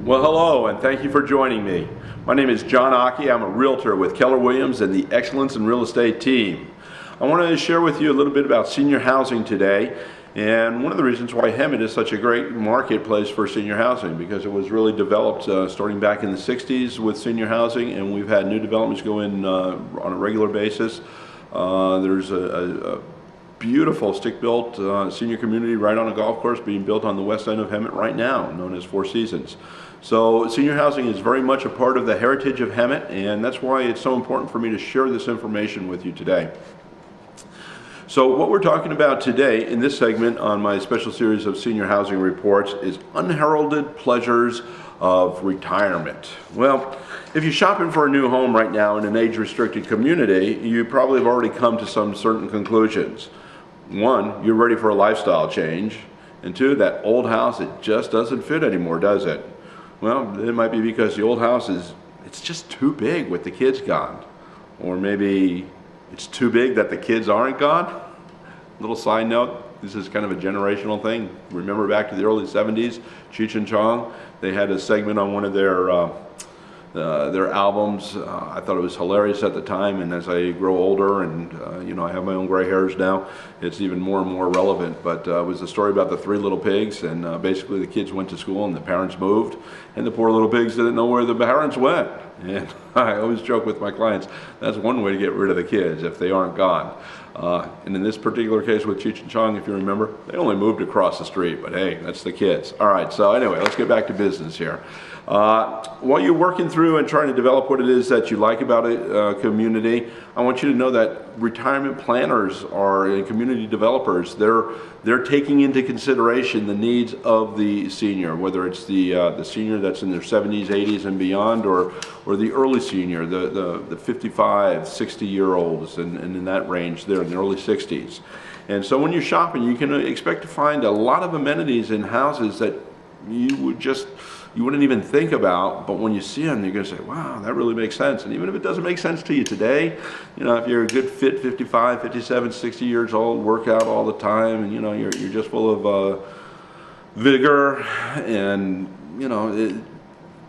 Well, hello, and thank you for joining me. My name is John Occhi. I'm a realtor with Keller Williams and the Excellence in Real Estate team. I wanted to share with you a little bit about senior housing today, and one of the reasons why Hemet is such a great marketplace for senior housing, because it was really developed starting back in the 60s with senior housing, and we've had new developments go in on a regular basis. There's a beautiful stick-built senior community right on a golf course being built on the west end of Hemet right now, known as Four Seasons. So senior housing is very much a part of the heritage of Hemet, and that's why it's so important for me to share this information with you today. So what we're talking about today in this segment on my special series of senior housing reports is unheralded pleasures of retirement. Well, if you're shopping for a new home right now in an age-restricted community, you probably have already come to some certain conclusions. One, you're ready for a lifestyle change, and two, that old house, it just doesn't fit anymore, does it? Well, it might be because the old house it's just too big with the kids gone. Or maybe it's too big that the kids aren't gone. Little side note, this is kind of a generational thing. Remember back to the early 70s, Cheech and Chong, they had a segment on one of their albums. I thought it was hilarious at the time, and as I grow older and I have my own gray hairs now, it's even more and more relevant. But it was a story about the three little pigs, and basically the kids went to school and the parents moved, and the poor little pigs didn't know where the parents went. And I always joke with my clients, that's one way to get rid of the kids if they aren't gone. And in this particular case with Cheech and Chong, if you remember, they only moved across the street, but hey, that's the kids. All right, so anyway, let's get back to business here. While you're working through and trying to develop what it is that you like about a community, I want you to know that retirement planners and community developers, they're taking into consideration the needs of the senior, whether it's the senior that's in their 70s, 80s, and beyond, or the early senior, the 55, 60-year-olds, and in that range there in the early 60s. And so when you're shopping, you can expect to find a lot of amenities in houses that you wouldn't even think about, but when you see them, you're going to say, wow, that really makes sense. And even if it doesn't make sense to you today, if you're a good fit 55, 57, 60 years old, work out all the time, and you're just full of vigor, and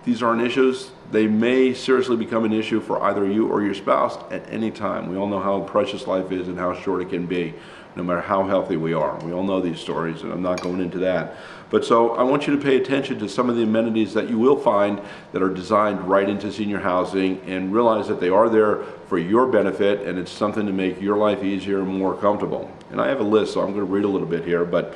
these aren't issues. They may seriously become an issue for either you or your spouse at any time. We all know how precious life is and how short it can be, no matter how healthy we are. We all know these stories, and I'm not going into that. But so I want you to pay attention to some of the amenities that you will find that are designed right into senior housing, and realize that they are there for your benefit, and it's something to make your life easier and more comfortable. And I have a list, so I'm going to read a little bit here. But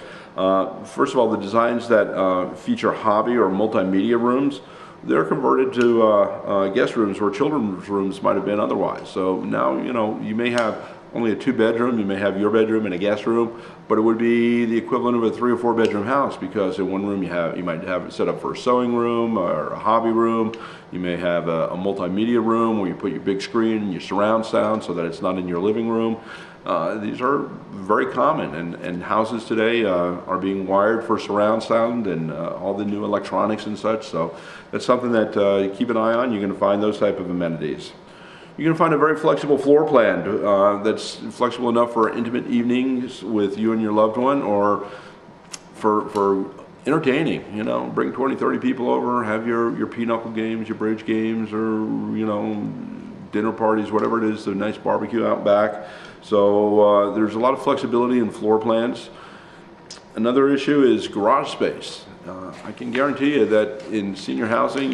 first of all, the designs that feature hobby or multimedia rooms, they're converted to guest rooms where children's rooms might have been otherwise. So now, you may have only a 2-bedroom, you may have your bedroom and a guest room, but it would be the equivalent of a 3 or 4 bedroom house, because in one room you might have it set up for a sewing room or a hobby room. You may have a multimedia room where you put your big screen and your surround sound so that it's not in your living room. These are very common, and houses today are being wired for surround sound and all the new electronics and such. So that's something that keep an eye on. You're going to find those type of amenities. You're going to find a very flexible floor plan that's flexible enough for intimate evenings with you and your loved one, or for entertaining. Bring 20, 30 people over, have your pinochle games, your bridge games, or dinner parties, whatever it is, a nice barbecue out back. So there's a lot of flexibility in floor plans. Another issue is garage space. I can guarantee you that in senior housing,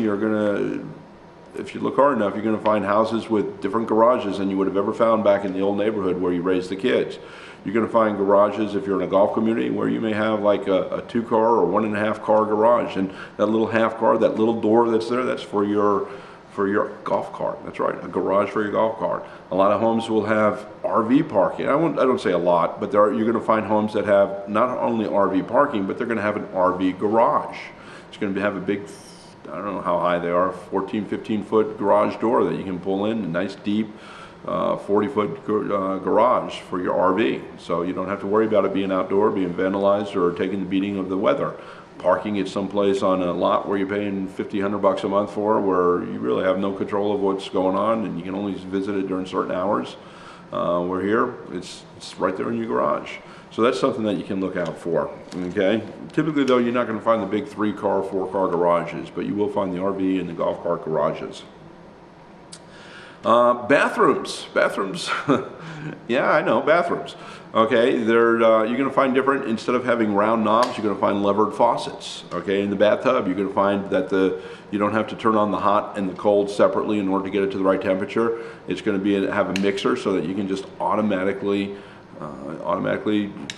if you look hard enough, you're going to find houses with different garages than you would have ever found back in the old neighborhood where you raised the kids. You're going to find garages if you're in a golf community where you may have like a 2-car or 1.5-car garage, and that little half car, that little door that's there, that's for your golf cart. That's right, a garage for your golf cart. A lot of homes will have RV parking. I don't say a lot, but you're going to find homes that have not only RV parking, but they're going to have an RV garage. It's going to have a big, I don't know how high they are, 14, 15-foot garage door that you can pull in, a nice deep 40-foot garage for your RV. So you don't have to worry about it being outdoor, being vandalized, or taking the beating of the weather. Parking it someplace on a lot where you're paying $50, $100 a month for, where you really have no control of what's going on, and you can only visit it during certain hours. We're here, it's right there in your garage. So that's something that you can look out for, okay? Typically though, you're not going to find the big 3-car, 4-car garages, but you will find the RV and the golf cart garages. Bathrooms, yeah, I know, bathrooms. Okay, you're going to find different, instead of having round knobs, you're going to find levered faucets. Okay, in the bathtub, you're going to find that you don't have to turn on the hot and the cold separately in order to get it to the right temperature. It's going to have a mixer so that you can just automatically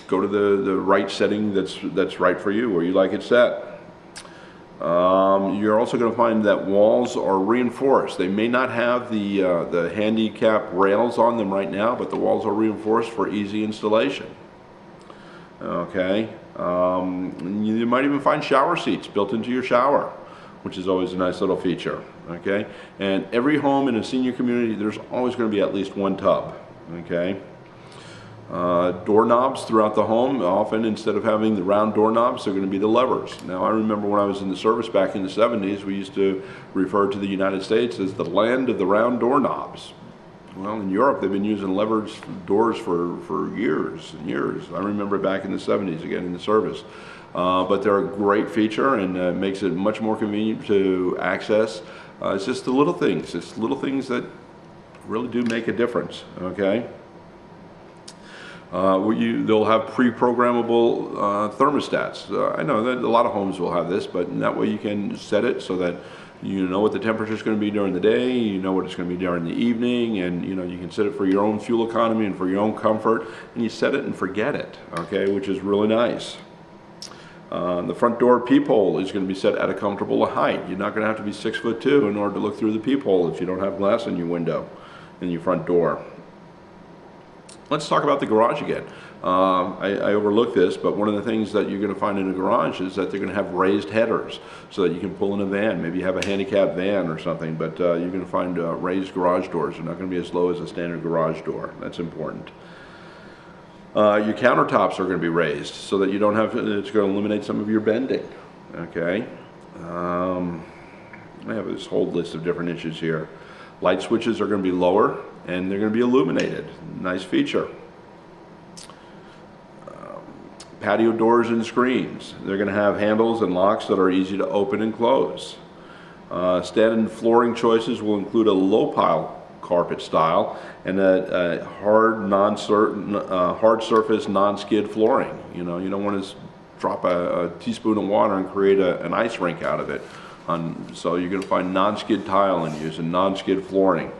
go to the right setting that's right for you, where you like it set. You're also going to find that walls are reinforced. They may not have the handicap rails on them right now, but the walls are reinforced for easy installation. Okay, you might even find shower seats built into your shower, which is always a nice little feature. Okay, and every home in a senior community, there's always going to be at least one tub. Okay. Doorknobs throughout the home, often instead of having the round doorknobs, they're going to be the levers. Now I remember when I was in the service back in the 70s, we used to refer to the United States as the land of the round doorknobs. Well, in Europe they've been using levers doors for years and years. I remember back in the 70s, again in the service. But they're a great feature, and makes it much more convenient to access. It's just the little things. It's little things that really do make a difference, okay? They'll have pre-programmable thermostats. I know that a lot of homes will have this, but in that way you can set it so that you know what the temperature is going to be during the day, you know what it's going to be during the evening, and you can set it for your own fuel economy and for your own comfort, and you set it and forget it, okay, which is really nice. The front door peephole is going to be set at a comfortable height. You're not going to have to be 6'2" in order to look through the peephole if you don't have glass in your window, in your front door. Let's talk about the garage again. I overlooked this, but one of the things that you're going to find in a garage is that they're going to have raised headers so that you can pull in a van. Maybe you have a handicapped van or something, but you're going to find raised garage doors. They're not going to be as low as a standard garage door. That's important. Your countertops are going to be raised so that you don't have, it's going to eliminate some of your bending. Okay. I have this whole list of different issues here. Light switches are going to be lower, and they're going to be illuminated. Nice feature. Patio doors and screens. They're going to have handles and locks that are easy to open and close. Standard flooring choices will include a low pile carpet style and a hard surface non-skid flooring. You don't want to drop a teaspoon of water and create an ice rink out of it. So you're going to find non-skid tile and use and non-skid flooring.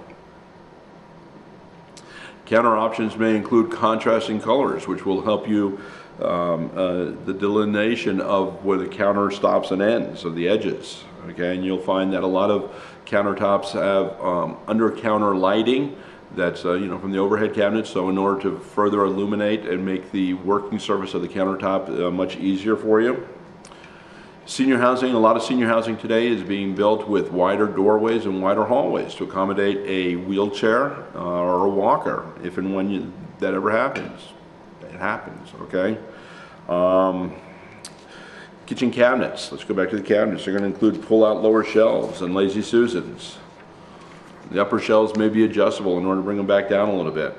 Counter options may include contrasting colors, which will help you the delineation of where the counter stops and ends of the edges. Okay, and you'll find that a lot of countertops have under-counter lighting that's from the overhead cabinets. So in order to further illuminate and make the working surface of the countertop much easier for you. Senior housing, a lot of senior housing today is being built with wider doorways and wider hallways to accommodate a wheelchair or a walker if and when that ever happens. It happens, okay? Kitchen cabinets, let's go back to the cabinets. They're going to include pull-out lower shelves and lazy Susans. The upper shelves may be adjustable in order to bring them back down a little bit.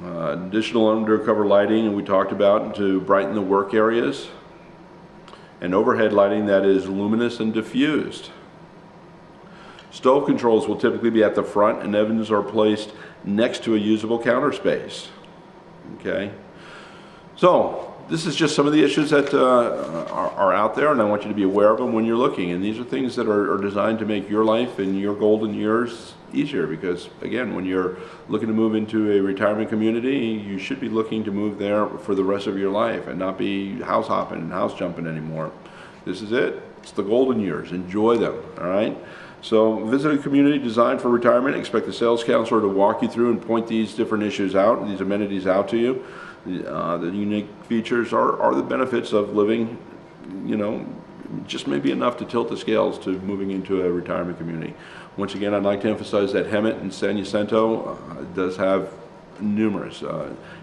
Additional undercover lighting, and we talked about, to brighten the work areas. And overhead lighting that is luminous and diffused. Stove controls will typically be at the front, and ovens are placed next to a usable counter space. Okay, so this is just some of the issues that are out there, and I want you to be aware of them when you're looking. And these are things that are designed to make your life and your golden years easier, because again, when you're looking to move into a retirement community, you should be looking to move there for the rest of your life and not be house hopping and house jumping anymore. This is it. It's the golden years. Enjoy them. All right. So visit a community designed for retirement. Expect the sales counselor to walk you through and point these different issues out, these amenities out to you. The unique features are the benefits of living, just maybe enough to tilt the scales to moving into a retirement community. Once again, I'd like to emphasize that Hemet in San Jacinto does have numerous.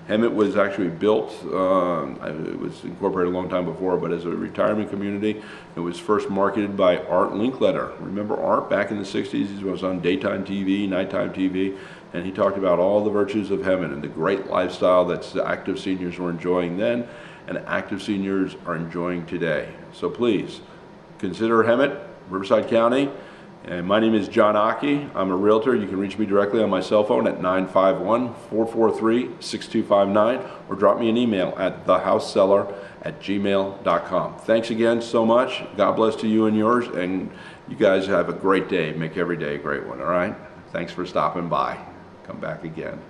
Hemet was actually built, it was incorporated a long time before, but as a retirement community, it was first marketed by Art Linkletter. Remember Art back in the 60s? He was on daytime TV, nighttime TV. and he talked about all the virtues of Hemet and the great lifestyle that the active seniors were enjoying then and active seniors are enjoying today. So please consider Hemet, Riverside County. And my name is John Occhi. I'm a realtor. You can reach me directly on my cell phone at 951-443-6259 or drop me an email at thehouseseller@gmail.com. Thanks again so much. God bless to you and yours, and you guys have a great day. Make every day a great one, all right? Thanks for stopping by. Come back again.